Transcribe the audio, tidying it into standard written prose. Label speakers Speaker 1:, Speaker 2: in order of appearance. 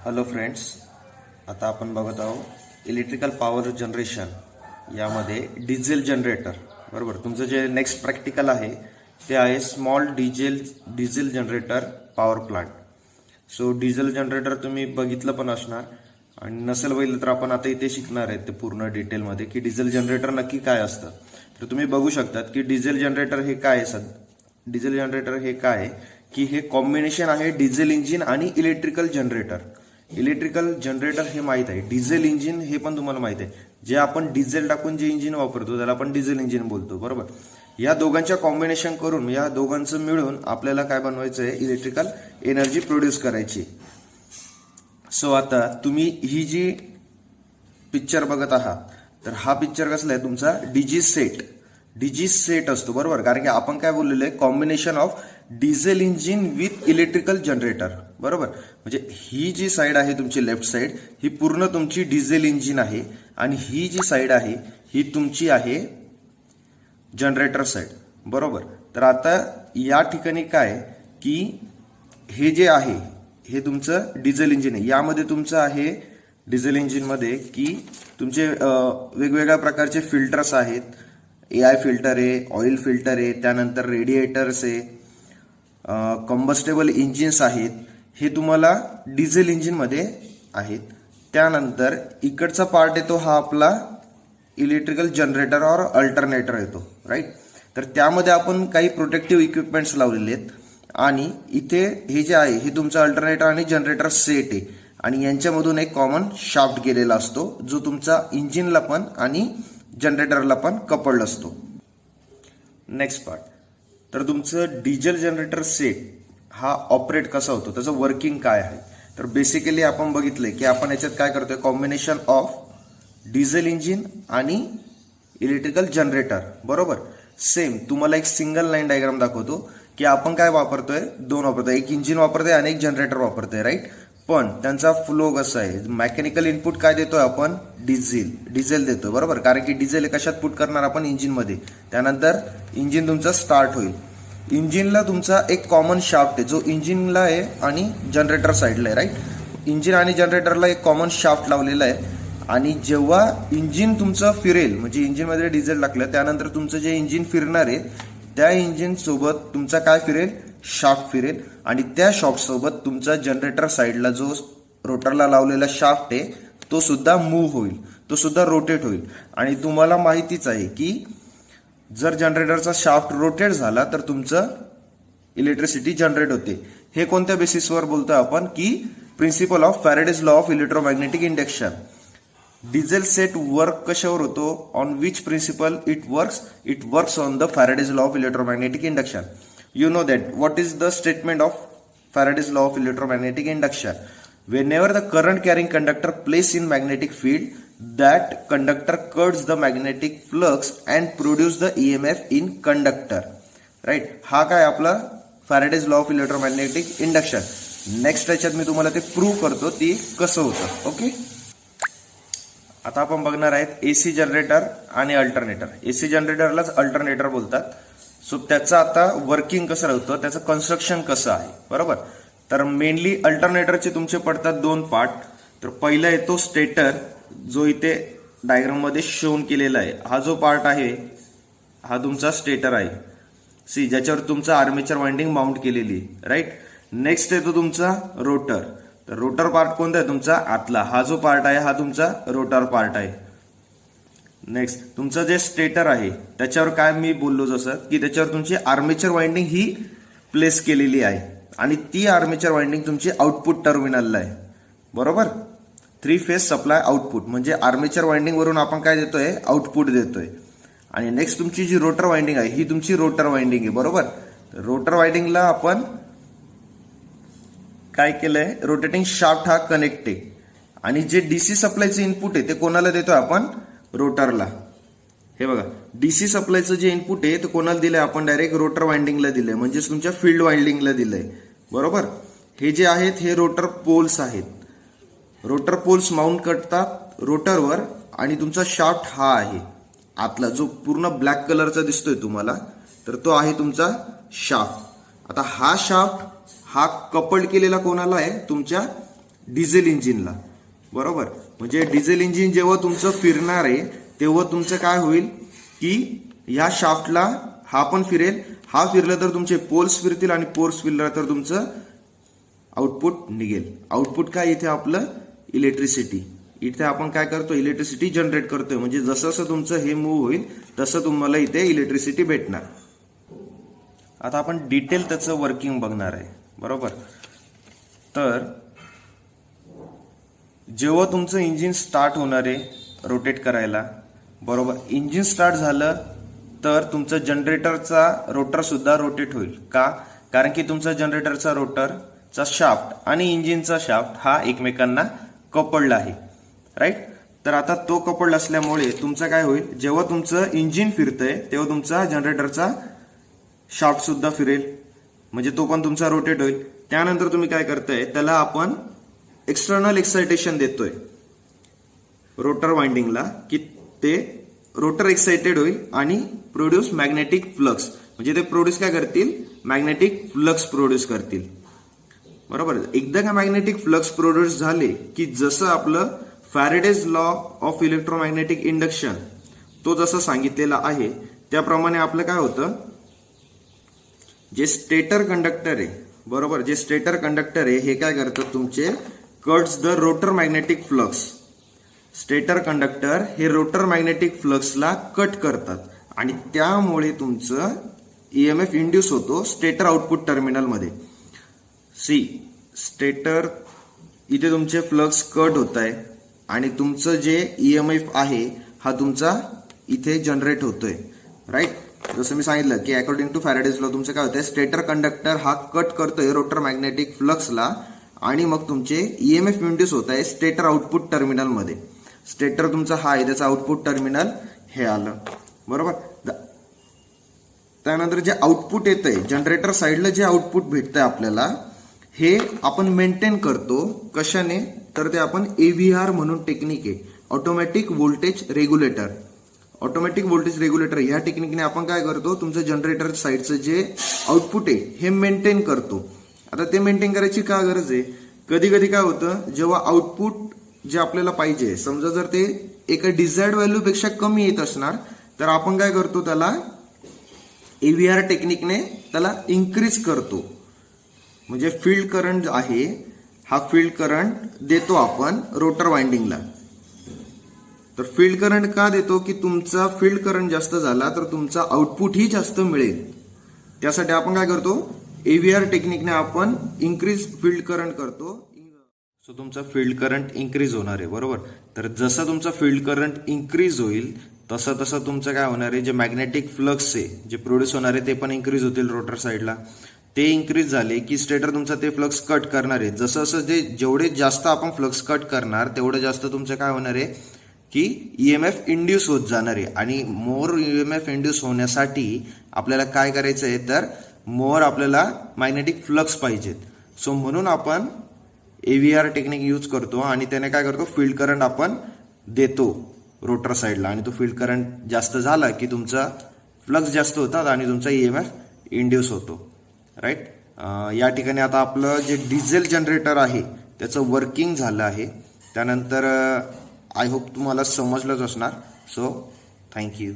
Speaker 1: Hello friends, आता आपण बघत आहोत इलेक्ट्रिकल पॉवर जनरेशन यामध्ये डिझेल जनरेटर. बरोबर, तुमचं जे नेक्स्ट प्रॅक्टिकल आहे ते आहे small diesel generator power plant. So diesel generator तुम्ही बघितलं पण असणार आणि नसेल बघितलं तर आपण आता इथे शिकणार आहे ते पूर्ण डिटेलमध्ये की डिझेल जनरेटर नक्की काय असतं. तर तुम्ही बघू शकतात की डिझेल जनरेटर हे काय आहे. डिझेल जनरेटर हे काय आहे की हे कॉम्बिनेशन आहे डिझेल इंजिन आणि इलेक्ट्रिकल जनरेटर. इलेक्ट्रिकल जनरेटर हे माहित आहे, डिझेल इंजिन हे पण तुम्हाला माहित आहे. जे आपण डिझेल टाकून जे इंजिन वापरतो त्याला आपण डिझेल इंजिन बोलतो. बरोबर, या दोघांच्या कॉम्बिनेशन करून या दोघांचं मिळून आपल्याला काय बनवायचं आहे, इलेक्ट्रिकल एनर्जी प्रोड्यूस करायची. सो आता तुम्ही ही जी पिक्चर बघत आहात तर हा पिक्चर कसला आहे, तुमचा डीजी सेट असतो. बरोबर, कारण की आपण काय बोललेलो आहे, combination of diesel engine with electrical generator. बरोबर, म्हणजे ही जी साईड आहे तुमची लेफ्ट साईड ही पूर्ण तुमची डिझेल इंजिन आहे आणि ही जी साईड आहे ही तुमची आहे जनरेटर साईड. बरोबर, तर आता या ठिकाणी काय की हे जे आहे हे तुमचं डिझेल इंजिन आहे. यामध्ये तुमचं आहे डिझेल इंजिनमध्ये की तुमचे वेगवेगळ्या प्रकारचे फिल्टर्स आहेत. AI फिल्टर आहे, ऑइल फिल्टर आहे, त्यानंतर रेडिएटर्स आहे, कंबस्टेबल इंजिन्स आहेत. हे तुम्हाला डिझेल इंजिनमध्ये आहेत. त्यानंतर इकडचा पार्ट येतो हा आपला इलेक्ट्रिकल जनरेटर और अल्टरनेटर येतो. राईट, तर त्यामध्ये आपण काही प्रोटेक्टिव्ह इक्विपमेंट्स लावलेले आहेत आणि इथे हे जे आहे हे तुमचं अल्टरनेटर आणि जनरेटर सेट आहे आणि यांच्यामधून एक कॉमन शाफ्ट गेलेला असतो जो तुमचा इंजिनला पण आणि जनरेटरला पण कपल्ड असतो. नेक्स्ट पार्ट, तर तुमचं डिझेल जनरेटर सेट हा ऑपरेट कसा होतो, त्याचं वर्किंग काय आहे. तर बेसिकली आपण बघितलंय की आपण याच्यात काय करतोय, कॉम्बिनेशन ऑफ डिझेल इंजिन आणि इलेक्ट्रिकल जनरेटर. बरोबर, सेम तुम्हाला एक सिंगल लाईन डायग्राम दाखवतो की आपण काय वापरतोय, दोन वापरतोय, एक इंजिन वापरतोय आणि एक जनरेटर वापरतोय. राईट, पण त्यांचा फ्लो कसा आहे, मेकॅनिकल इनपुट काय देतोय आपण, डिझेल देतोय. बरोबर, कारण की डिझेल कशात पुट करणार आपण, इंजिनमध्ये. त्यानंतर इंजिन तुमचं स्टार्ट होईल. इंजिनला तुमचा एक कॉमन शाफ्ट आहे जो इंजिनला आहे आणि जनरेटर साईडला आहे. राईट, इंजिन आणि जनरेटरला एक कॉमन शाफ्ट लावलेला आहे आणि जेव्हा इंजिन तुमचं फिरेल, म्हणजे इंजिनमध्ये डिझेल टाकलं त्यानंतर तुमचं जे इंजिन फिरणार आहे त्या इंजिन सोबत तुमचा काय फिरेल, शाफ्ट फिरेल आणि त्या शाफ्ट सोबत तुमचा जनरेटर साईडला जो रोटरला लावलेला शाफ्ट आहे तो सुद्धा मूव्ह होईल, तो सुद्धा रोटेट होईल. आणि तुम्हाला माहितीच आहे की जर जनरेटरचा शाफ्ट रोटेट झाला तर तुमचं इलेक्ट्रिसिटी जनरेट होते. हे कोणत्या बेसिसवर बोलतोय आपण की principle of Faraday's law of electromagnetic induction. Diesel set work कशावर होतो, on which principle it works on the Faraday's law of electromagnetic induction. You know that what is the statement of Faraday's law of electromagnetic induction? Whenever the current carrying conductor placed in magnetic field, that conductor cuts the magnetic flux and produce the EMF in conductor. Right, हा काय आपला Faraday's law of electromagnetic induction. Next याच्यात मी तुम्हाला ते prove करतो ती कसं होतं. ओके, आता आपण बघणार आहेत एसी जनरेटर आणि अल्टरनेटर. एसी जनरेटरलाच अल्टरनेटर बोलतात. सो त्याचं आता वर्किंग कसं होतं, त्याचं कन्स्ट्रक्शन कसं आहे. बरोबर, तर मेनली अल्टरनेटरचे तुमचे पडतात दोन पार्ट. तर पहिला येतो स्टेटर जो इथे डायग्राम मध्ये शोन केलेला आहे. हा जो पार्ट आहे हा तुमचा स्टेटर आहे, सी, ज्याच्यावर तुमचं आर्मेचर वाइंडिंग माउंट केलेली. राईट, नेक्स्ट येतो तुमचा रोटर. तर रोटर पार्ट कोणता आहे, तुमचा आतला हा जो पार्ट आहे हा तुमचा रोटर पार्ट आहे. नेक्स्ट तुमचं जे स्टेटर आहे त्याच्यावर काय मी बोललो जसं की त्याच्यावर तुमची आर्मेचर वाइंडिंग ही प्लेस केलेली आहे आणि ती आर्मेचर वाइंडिंग तुमची आउटपुट टर्मिनलला आहे. बरोबर, 3 फेज सप्लाय आउटपुट, म्हणजे आर्मेचर वाइंडिंग वरून आपण काय देतोय, आउटपुट देतोय. आणि नेक्स्ट तुमची जी रोटर वाइंडिंग आहे ही तुमची रोटर वाइंडिंग आहे. बरोबर, रोटर वाइंडिंगला आपण काय केलंय, रोटेटिंग शाफ्ट हा कनेक्ट आहे आणि जे डीसी सप्लायचं इनपुट आहे ते कोणाला देतोय आपण, रोटरला. हे बघा, डीसी सप्लायचं जे इनपुट आहे ते कोणाला दिलंय आपण, डायरेक्ट रोटर वाइंडिंगला दिलंय, म्हणजे तुमच्या फील्ड वाइंडिंगला दिलंय. बरोबर, हे जे आहेत हे रोटर पोल्स आहेत. रोटर पोल्स माउंट करतात रोटरवर आणि तुमचा शाफ्ट हा आहे आतला जो पूर्ण ब्लॅक कलरचा दिसतोय तुम्हाला, तर तो आहे तुमचा शाफ्ट. आता हा शाफ्ट हा कपल्ड केलेला कोणाला आहे, तुमच्या डिझेल इंजिनला, बरोबर. म्हणजे डिझेल इंजिन जेव्हा तुमचं फिरणार आहे तेव्हा तुमचं काय होईल की ह्या शाफ्टला हा पण फिरेल, हा फिरलं तर तुमचे पोल्स फिरतील आणि पोल्स फिरलं तर तुमचं आउटपुट निघेल. आउटपुट काय इथे आपलं इलेक्ट्रिसिटी. इथे आपण काय करतो इलेक्ट्रिसिटी जनरेट करतोय. म्हणजे जसं जसं तुमचं हे मूव्ह होईल तसं तुम्हाला इथे इलेक्ट्रिसिटी भेटणार. आता आपण डिटेल त्याचं वर्किंग बघणार आहे, बरोबर. तर जेव्हा तुमचं इंजिन स्टार्ट होणार आहे रोटेट करायला, बरोबर, इंजिन स्टार्ट झालं तर तुमचं जनरेटरचा रोटर सुद्धा रोटेट होईल. का? कारण की तुमचा जनरेटरचा रोटरचा शाफ्ट आणि इंजिनचा शाफ्ट हा एकमेकांना कपल्ड आहे, राईट. तर आता तो कपल्ड असल्यामुळे तुमचं काय होईल, जेव्हा तुमचं इंजिन फिरतंय तेव्हा तुमचा जनरेटरचा शाफ्ट सुद्धा फिरेल, म्हणजे तो पण तुमचा रोटेट होईल. त्यानंतर तुम्ही काय करताय, त्याला आपण एक्सटर्नल एक्साइटेशन देतोय रोटर वाइंडिंगला की ते रोटर एक्साइटेड होईल आणि प्रोड्यूस मॅग्नेटिक फ्लक्स. म्हणजे ते प्रोड्यूस काय करतील, मॅग्नेटिक फ्लक्स प्रोड्यूस करतील, बरोबर. एकदा का मॅग्नेटिक फ्लक्स प्रोड्यूस झाले की जसं आपलं Faraday's law of electromagnetic induction तो जसं सांगितलेला आहे त्याप्रमाणे आपलं काय होतं, जे स्टेटर कंडक्टर आहे, बरोबर, जे स्टेटर कंडक्टर आहे हे काय करतात, तुमचे cuts the rotor magnetic flux. Stator conductor हे रोटर मॅग्नेटिक फ्लक्सला कट करतात आणि त्यामुळे तुमचं ईएमएफ इंड्यूस होतो स्टेटर आउटपुट टर्मिनलमध्ये. स्टेटर इथे तुमचे फ्लक्स कट होत आहे आणि तुमचं जे ईएमएफ आहे हा तुमचा इथे जनरेट होतोय, राईट. जसं मी सांगितलं की अकॉर्डिंग टू फॅरेडेज लॉ तुमचं काय होतंय, स्टेटर कंडक्टर हा कट करतोय रोटर मॅग्नेटिक फ्लक्सला आणि मग तुमचे ईएमएफ इंड्यूस होत आहे स्टेटर आउटपुट टर्मिनलमध्ये. स्टेटर तुमचा हा आहे, त्याचं आउटपुट टर्मिनल हे आलं, बरोबर. त्यानंतर जे आउटपुट येतंय जनरेटर साईडला, जे आउटपुट भेटतंय आपल्याला हे आपण मेंटेन करतो कशाने, तर ते आपण AVR म्हणून टेक्निक आहे, automatic voltage regulator. Automatic voltage regulator ह्या टेक्निकने आपण काय करतो, तुमचं जनरेटर साईडचं जे आउटपुट आहे हे मेंटेन करतो. आता ते मेंटेन करायची का गरज आहे, कधी कधी काय होतं, जेव्हा आउटपुट जे आपल्याला पाहिजे, समजा जर ते एका डिझायर्ड व्हॅल्यू पेक्षा कमी येत असणार तर आपण काय करतो, त्याला AVR टेक्निकने त्याला इन्क्रीज करतो. म्हणजे फील्ड करंट आहे हा फील्ड करंट देतो आपण रोटर वाइंडिंगला. तर फील्ड करंट का देतो की तुमचा फील्ड करंट जास्त झाला तर तुमचा आउटपुटही जास्त मिळेल. त्यासाठी आपण काय करतो, AVR टेक्निकने आपण इन्क्रीज फील्ड करंट करतो. सो तुमचा फील्ड करंट इन्क्रीज होणार आहे, बरोबर. तर जसं तुमचा फील्ड करंट इन्क्रीज होईल तसं तसं तुमचं काय होणार आहे, जे मॅग्नेटिक फ्लक्स आहे जे प्रोड्यूस होणार आहे ते पण इन्क्रीज होतील रोटर साईडला. ते इन्क्रीज झाले की स्टेटर तुमचा ते फ्लक्स कट करणार आहे. जसं जसं ते जेवढे जास्त आपण फ्लक्स कट करणार तेवढं जास्त तुमचं काय होणार आहे की ईएमएफ इंड्यूस होत जाणार आहे. आणि मोर ईएमएफ इंड्यूस होण्यासाठी आपल्याला काय करायचं आहे, तर मोर आपल्याला मॅग्नेटिक फ्लक्स पाहिजेत. सो म्हणून आपण AVR टेक्निक यूज करतो आणि त्याने काय करतो, फील्ड करंट आपण देतो रोटर साईडला आणि तो फील्ड करंट जास्त झाला की तुमचा फ्लक्स जास्त होतात आणि तुमचा ईएमएफ इंड्यूस होतो, राईट. या ठिकाणी आता आपलं जे डिझेल जनरेटर आहे त्याचं वर्किंग झालं आहे. त्यानंतर आय होप तुम्हाला समजलंच असणार. So thank you.